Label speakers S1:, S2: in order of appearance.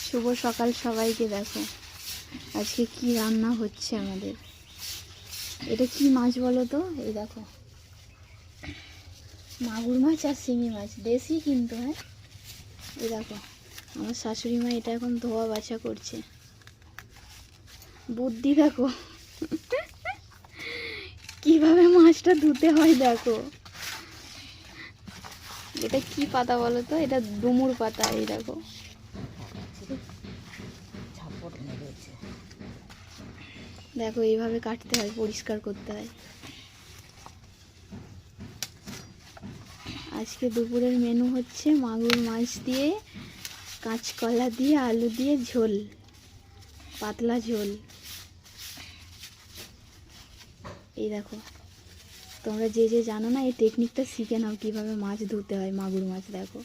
S1: শুভ সকাল সবাইকে। দেখো আজকে কি রান্না হচ্ছে আমাদের। এটা কি মাছ বলো তো? এই দেখো, মাগুর মাছ আর শিঙি মাছ, দেশি কিন্তু। হ্যাঁ, এই দেখো আমার শাশুড়ি মা এটা এখন ধোয়া বাছা করছে। বুদ্ধি দেখো কিভাবে মাছটা ধুতে হয়। দেখো এটা কি পাতা বলো তো? এটা ডুমুর পাতা। এই দেখো, দেখো এইভাবে কাটতে হয়, পরিষ্কার করতে হয়। আজকে দুপুরের মেনু হচ্ছে মাগুর মাছ দিয়ে, কাঁচকলা দিয়ে, আলু দিয়ে ঝোল, পাতলা ঝোল। এই দেখো, তোমরা যে যে জানো না এই টেকনিকটা শিখে নাও, কীভাবে মাছ ধুতে হয় মাগুর মাছ। দেখো